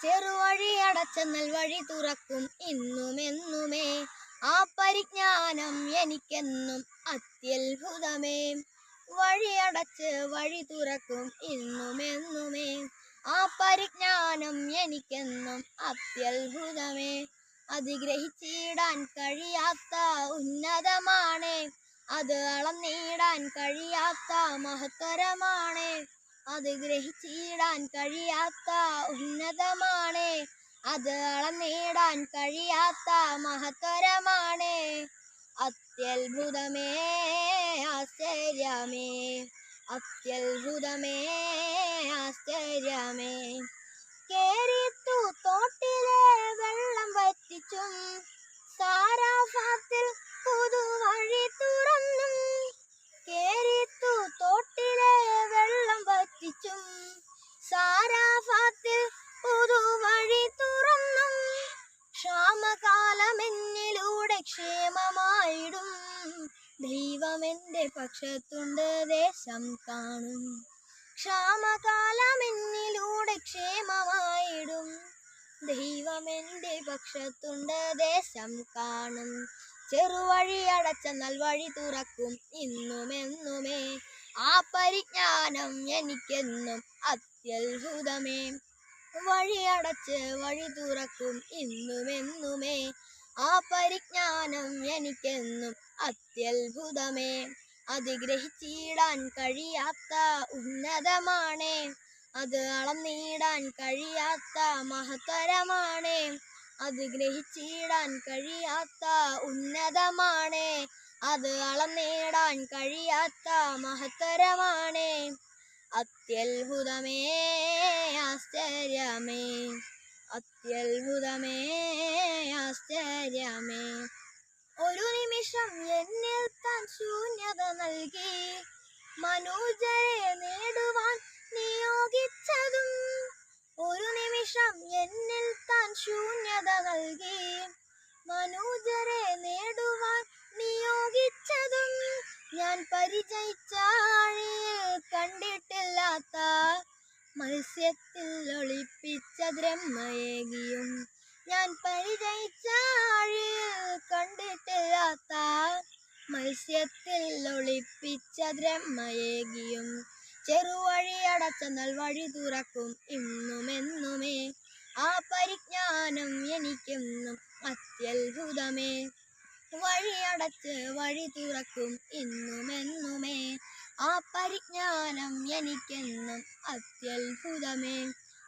ചെറുവഴി അടച്ച നൽവഴി തുറക്കും ഇന്നുമെന്നുമേ. ആ പരിജ്ഞാനം എനിക്കെന്നും അത്യത്ഭുതമേ. വഴിയടച്ച് വഴി തുറക്കും ഇന്നുമെന്നുമേ. ആ പരിജ്ഞാനം എനിക്കെന്നും അത്യത്ഭുതമേ. അതിഗ്രഹിച്ചിടാൻ കഴിയാത്ത ഉന്നതമാണ്, അത് അളന്നിടാൻ കഴിയാത്ത മഹത്തരമാണ്. അത് ഗ്രഹിച്ചിടാൻ കഴിയാത്ത ഉന്നതമാണ്, അത് അളന്നിടാൻ കഴിയാത്ത മഹത്തരമാണ്. അത്യത്ഭുതമേ, ആശ്ചര്യമേ, അത്യത്ഭുതമേ, ആശ്ചര്യമേ. കേറിത്തു തോട്ടിലെ വെള്ളം വറ്റിച്ചും, സാരാഫാത്തിൽ പുതുവഴി തുറന്നും. കേറിത്തു തോട്ടിലെ വെള്ളം വറ്റിച്ചും, സാരാഫാത്തിൽ പുതുവഴി തുറന്നും. ക്ഷാമകാലമെന്നിലൂടെ ക്ഷേമമായിടും, ദൈവമെന്റെ പക്ഷത്തുണ്ട് ദേശം കാണും. ക്ഷാമകാലമെന്നിലൂടെ ക്ഷേമമായിടും, ദൈവമെന്റെ പക്ഷത്തുണ്ട് ദേശം കാണും. ചെറുവഴി അടച്ച നൽവഴി തുറക്കും ഇന്നുമെന്നുമേ. ആ പരിജ്ഞാനം എനിക്കെന്നും അത്യത്ഭുതമേ. വഴിയടച്ച് വഴി തുറക്കും ഇന്നുമെന്നുമേ. ആ പരിജ്ഞാനം എനിക്കെന്നും അത്യത്ഭുതമേ. അതിഗ്രഹിച്ചിടാൻ കഴിയാത്ത ഉന്നതമാണ്, അത് അളന്നിടാൻ കഴിയാത്ത മഹത്തരമാണ്. അത് ഗ്രഹിച്ചിടാൻ കഴിയാത്ത ഉന്നതമാണ്, അത് അളന്നിടാൻ കഴിയാത്ത മഹത്തരമാണ്. അത്യത്ഭുതമേ, ആശ്ചര്യമേ, അത്യത്ഭുതമേ, ആശ്ചര്യമേ. ഒരു നിമിഷം എന്നിൽ താൻ ശൂന്യത നൽകി, മനോജരെ നേടുവാൻ നിയോഗിച്ചതും. ഒരു നിമിഷം എന്നിൽ താൻ ശൂന്യത നൽകി, മനോജരെ നേടുവാൻ നിയോഗിച്ചതും. ഞാൻ പരിചയിച്ച ആഴിയിൽ കണ്ടിട്ടില്ലാത്ത മത്സ്യത്തിൽ ഒളിപ്പിച്ച ബ്രഹ്മയേകിയും. ഞാൻ പരിചയിച്ച ആഴിയിൽ കണ്ടിട്ടില്ലാത്ത മത്സ്യത്തിൽ ഒളിപ്പിച്ച ബ്രഹ്മയേകിയും. ചെറുവഴി അടച്ച നൽവഴി തുറക്കും ഇന്നുമെന്നുമേ. ആ പരിജ്ഞാനം എനിക്കെന്നും അത്യത്ഭുതമേ. വഴിയടച്ച് വഴി തുറക്കും ഇന്നുമെന്നുമേ. ആ പരിജ്ഞാനം എനിക്കെന്നും അത്യത്ഭുതമേ.